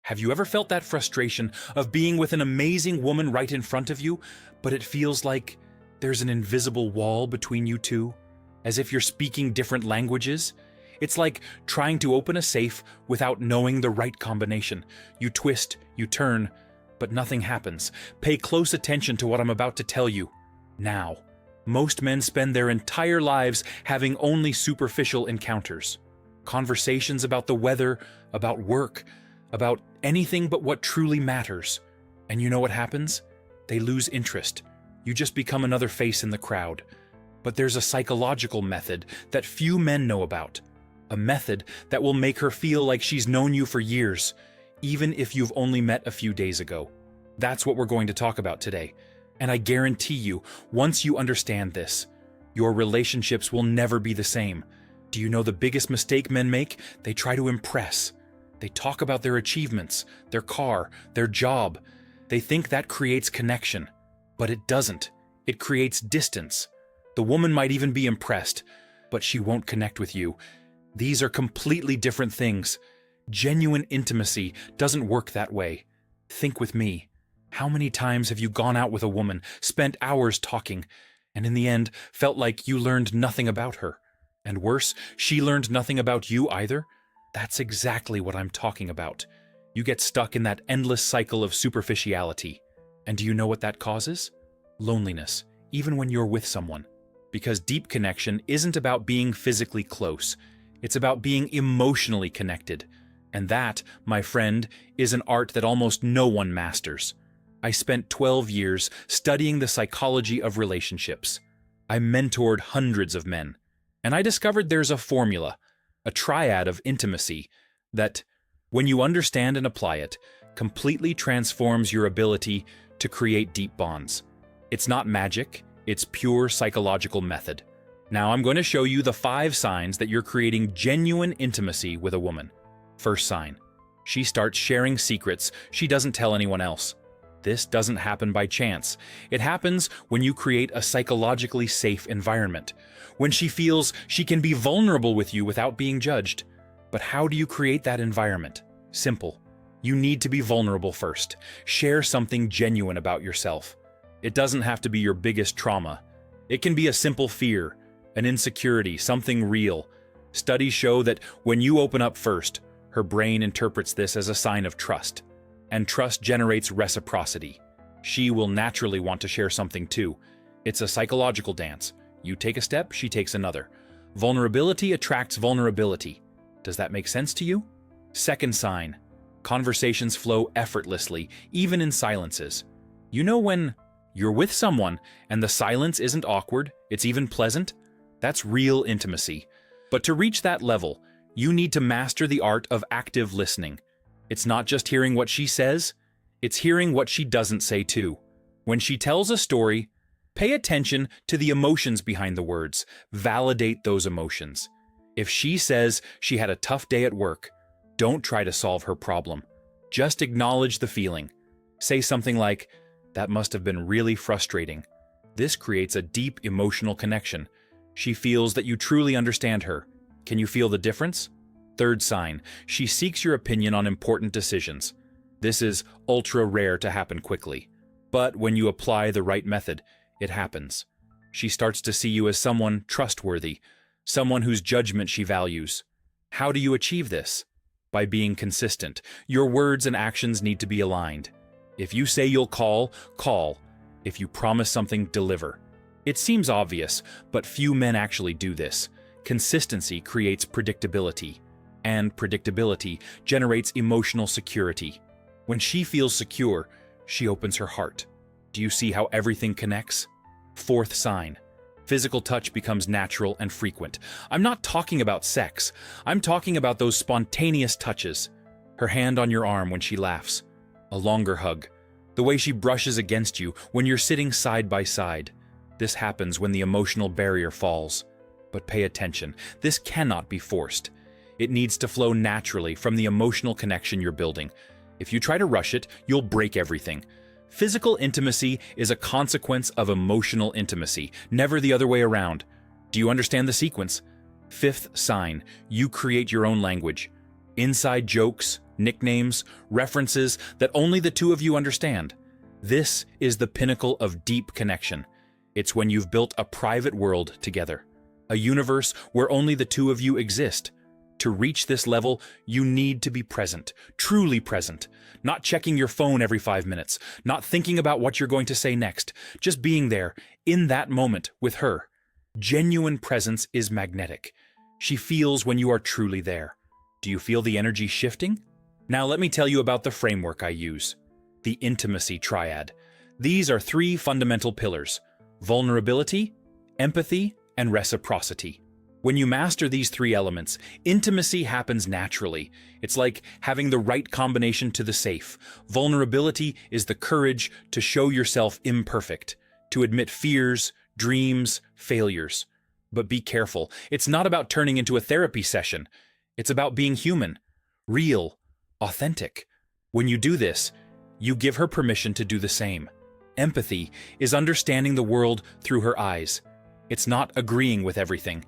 Have you ever felt that frustration of being with an amazing woman right in front of you, but it feels like there's an invisible wall between you two? As if you're speaking different languages? It's like trying to open a safe without knowing the right combination. You twist, you turn, but nothing happens. Pay close attention to what I'm about to tell you. Now, most men spend their entire lives having only superficial encounters. Conversations about the weather, about work, about anything but what truly matters. And you know what happens? They lose interest. You just become another face in the crowd. But there's a psychological method that few men know about. A method that will make her feel like she's known you for years, even if you've only met a few days ago. That's what we're going to talk about today. And I guarantee you, once you understand this, your relationships will never be the same. Do you know the biggest mistake men make? They try to impress. They talk about their achievements, their car, their job. They think that creates connection. But it doesn't. It creates distance. The woman might even be impressed, but she won't connect with you. These are completely different things. Genuine intimacy doesn't work that way. Think with me. How many times have you gone out with a woman, spent hours talking, and in the end felt like you learned nothing about her? And worse, she learned nothing about you either? That's exactly what I'm talking about. You get stuck in that endless cycle of superficiality. And do you know what that causes? Loneliness, even when you're with someone. Because deep connection isn't about being physically close. It's about being emotionally connected. And that, my friend, is an art that almost no one masters. I spent 12 years studying the psychology of relationships. I mentored hundreds of men. And I discovered there's a formula, a triad of intimacy, that, when you understand and apply it, completely transforms your ability to create deep bonds. It's not magic, it's pure psychological method. Now I'm going to show you the 5 signs that you're creating genuine intimacy with a woman. First sign, she starts sharing secrets she doesn't tell anyone else. This doesn't happen by chance. It happens when you create a psychologically safe environment, when she feels she can be vulnerable with you without being judged. But how do you create that environment? Simple. You need to be vulnerable first. Share something genuine about yourself. It doesn't have to be your biggest trauma. It can be a simple fear, an insecurity, something real. Studies show that when you open up first, her brain interprets this as a sign of trust. And trust generates reciprocity. She will naturally want to share something too. It's a psychological dance. You take a step, she takes another. Vulnerability attracts vulnerability. Does that make sense to you? Second sign, conversations flow effortlessly, even in silences. You know when you're with someone and the silence isn't awkward, it's even pleasant? That's real intimacy. But to reach that level, you need to master the art of active listening. It's not just hearing what she says, it's hearing what she doesn't say too. When she tells a story, pay attention to the emotions behind the words. Validate those emotions. If she says she had a tough day at work, don't try to solve her problem. Just acknowledge the feeling. Say something like, "That must have been really frustrating." This creates a deep emotional connection. She feels that you truly understand her. Can you feel the difference? Third sign, she seeks your opinion on important decisions. This is ultra rare to happen quickly. But when you apply the right method, it happens. She starts to see you as someone trustworthy, someone whose judgment she values. How do you achieve this? By being consistent. Your words and actions need to be aligned. If you say you'll call, call. If you promise something, deliver. It seems obvious, but few men actually do this. Consistency creates predictability. And predictability generates emotional security. When she feels secure, she opens her heart. Do you see how everything connects? Fourth sign, physical touch becomes natural and frequent. I'm not talking about sex. I'm talking about those spontaneous touches. Her hand on your arm when she laughs. A longer hug. The way she brushes against you when you're sitting side by side. This happens when the emotional barrier falls. But pay attention. This cannot be forced. It needs to flow naturally from the emotional connection you're building. If you try to rush it, you'll break everything. Physical intimacy is a consequence of emotional intimacy, never the other way around. Do you understand the sequence? Fifth sign, you create your own language. Inside jokes, nicknames, references that only the two of you understand. This is the pinnacle of deep connection. It's when you've built a private world together, a universe where only the two of you exist. To reach this level, you need to be present, truly present, not checking your phone every 5 minutes, not thinking about what you're going to say next, just being there, in that moment, with her. Genuine presence is magnetic. She feels when you are truly there. Do you feel the energy shifting? Now let me tell you about the framework I use. The intimacy triad. These are 3 fundamental pillars: vulnerability, empathy, and reciprocity. When you master these 3 elements, intimacy happens naturally. It's like having the right combination to the safe. Vulnerability is the courage to show yourself imperfect, to admit fears, dreams, failures. But be careful. It's not about turning into a therapy session. It's about being human, real, authentic. When you do this, you give her permission to do the same. Empathy is understanding the world through her eyes. It's not agreeing with everything.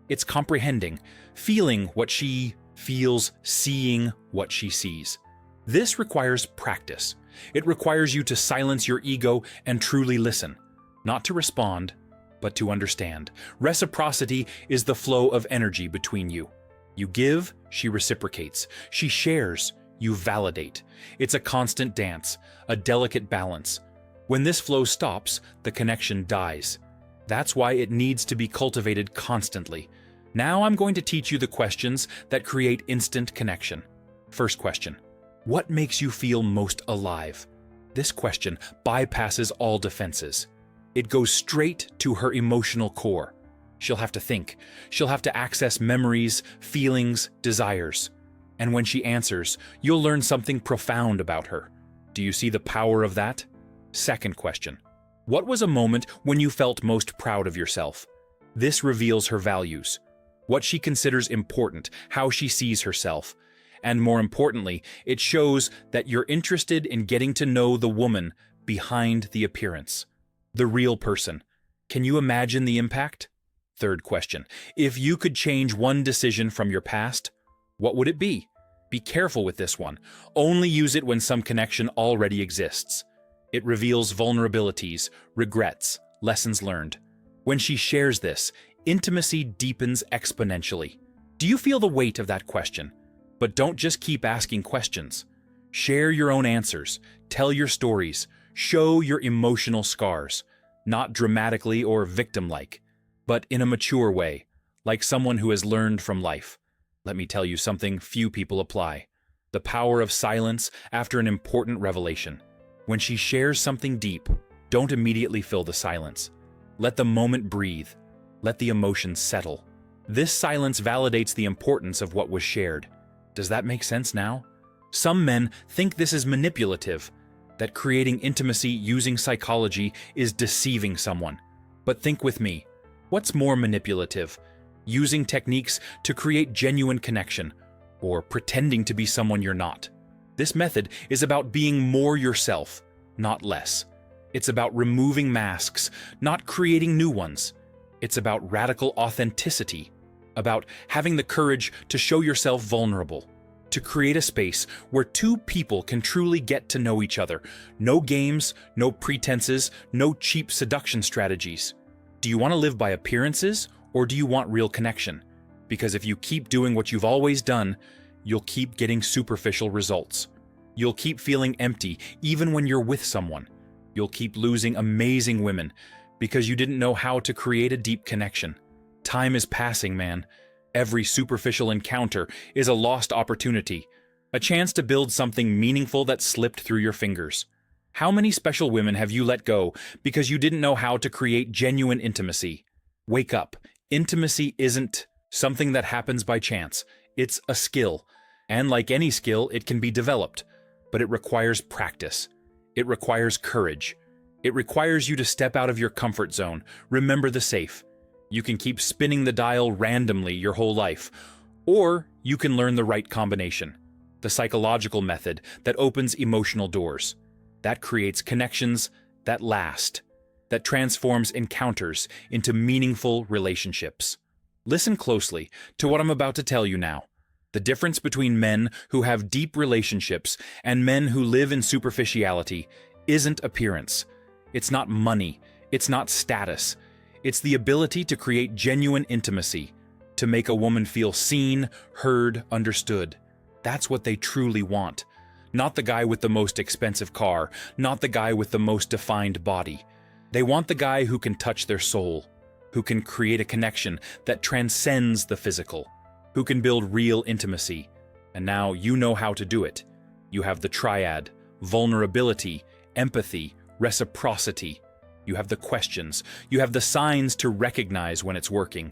It's comprehending, feeling what she feels, seeing what she sees. This requires practice. It requires you to silence your ego and truly listen, not to respond, but to understand. Reciprocity is the flow of energy between you. You give, she reciprocates. She shares, you validate. It's a constant dance, a delicate balance. When this flow stops, the connection dies. That's why it needs to be cultivated constantly. Now I'm going to teach you the questions that create instant connection. First question: what makes you feel most alive? This question bypasses all defenses. It goes straight to her emotional core. She'll have to think. She'll have to access memories, feelings, desires. And when she answers, you'll learn something profound about her. Do you see the power of that? Second question: what was a moment when you felt most proud of yourself? This reveals her values, what she considers important, how she sees herself. And more importantly, it shows that you're interested in getting to know the woman behind the appearance, the real person. Can you imagine the impact? Third question: if you could change one decision from your past, what would it be? Be careful with this one. Only use it when some connection already exists. It reveals vulnerabilities, regrets, lessons learned. When she shares this, intimacy deepens exponentially. Do you feel the weight of that question? But don't just keep asking questions. Share your own answers, tell your stories, show your emotional scars, not dramatically or victim-like, but in a mature way, like someone who has learned from life. Let me tell you something few people apply: the power of silence after an important revelation. When she shares something deep, don't immediately fill the silence. Let the moment breathe. Let the emotions settle. This silence validates the importance of what was shared. Does that make sense now? Some men think this is manipulative, that creating intimacy using psychology is deceiving someone. But think with me. What's more manipulative? Using techniques to create genuine connection, or pretending to be someone you're not? This method is about being more yourself, not less. It's about removing masks, not creating new ones. It's about radical authenticity, about having the courage to show yourself vulnerable, to create a space where two people can truly get to know each other. No games, no pretenses, no cheap seduction strategies. Do you want to live by appearances, or do you want real connection? Because if you keep doing what you've always done, you'll keep getting superficial results. You'll keep feeling empty even when you're with someone. You'll keep losing amazing women because you didn't know how to create a deep connection. Time is passing, man. Every superficial encounter is a lost opportunity, a chance to build something meaningful that slipped through your fingers. How many special women have you let go because you didn't know how to create genuine intimacy? Wake up. Intimacy isn't something that happens by chance. It's a skill. And like any skill, it can be developed. But it requires practice. It requires courage. It requires you to step out of your comfort zone. Remember the safe. You can keep spinning the dial randomly your whole life. Or you can learn the right combination. The psychological method that opens emotional doors. That creates connections that last. That transforms encounters into meaningful relationships. Listen closely to what I'm about to tell you now. The difference between men who have deep relationships and men who live in superficiality isn't appearance. It's not money. It's not status. It's the ability to create genuine intimacy, to make a woman feel seen, heard, understood. That's what they truly want. Not the guy with the most expensive car, not the guy with the most defined body. They want the guy who can touch their soul, who can create a connection that transcends the physical, who can build real intimacy. And now you know how to do it. You have the triad: vulnerability, empathy, reciprocity. You have the questions. You have the signs to recognize when it's working.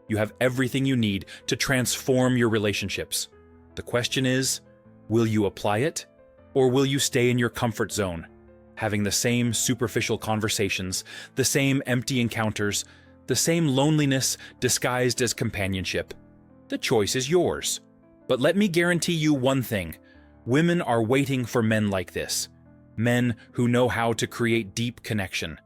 You have everything you need to transform your relationships. The question is, will you apply it? Or will you stay in your comfort zone, having the same superficial conversations, the same empty encounters, the same loneliness disguised as companionship? The choice is yours. But let me guarantee you one thing. Women are waiting for men like this. Men who know how to create deep connection,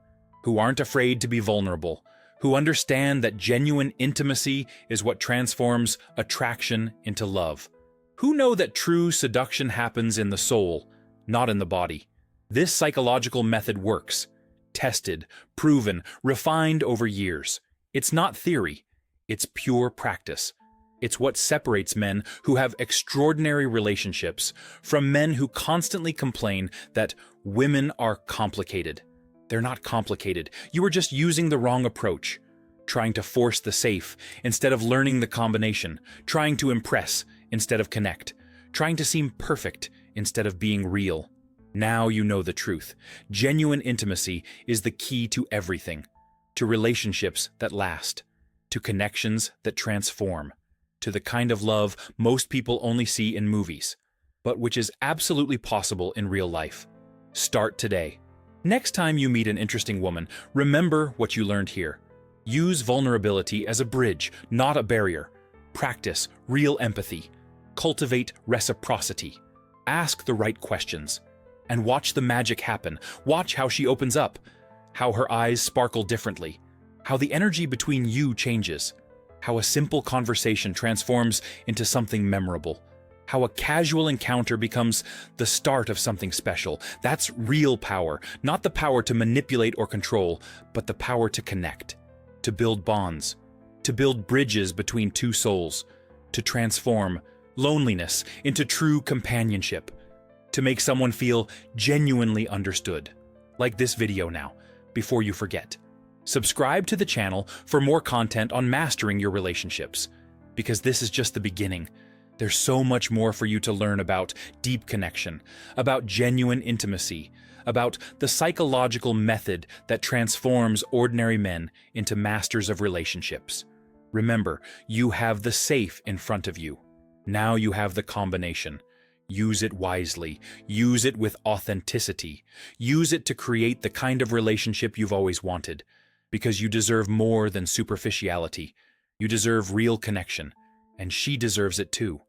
who aren't afraid to be vulnerable, who understand that genuine intimacy is what transforms attraction into love, who know that true seduction happens in the soul, not in the body. This psychological method works. Tested, proven, refined over years. It's not theory. It's pure practice. It's what separates men who have extraordinary relationships from men who constantly complain that women are complicated. They're not complicated. You are just using the wrong approach, trying to force the safe instead of learning the combination, trying to impress instead of connect, trying to seem perfect instead of being real. Now you know the truth. Genuine intimacy is the key to everything, to relationships that last, to connections that transform, to the kind of love most people only see in movies, but which is absolutely possible in real life. Start today. Next time you meet an interesting woman, remember what you learned here. Use vulnerability as a bridge, not a barrier. Practice real empathy. Cultivate reciprocity. Ask the right questions. And watch the magic happen. Watch how she opens up, how her eyes sparkle differently, how the energy between you changes, how a simple conversation transforms into something memorable, how a casual encounter becomes the start of something special. That's real power, not the power to manipulate or control, but the power to connect, to build bonds, to build bridges between two souls, to transform loneliness into true companionship, to make someone feel genuinely understood. Like this video now, before you forget. Subscribe to the channel for more content on mastering your relationships, because this is just the beginning. There's so much more for you to learn about deep connection, about genuine intimacy, about the psychological method that transforms ordinary men into masters of relationships. Remember, you have the safe in front of you. Now you have the combination. Use it wisely. Use it with authenticity. Use it to create the kind of relationship you've always wanted, because you deserve more than superficiality. You deserve real connection, and she deserves it too.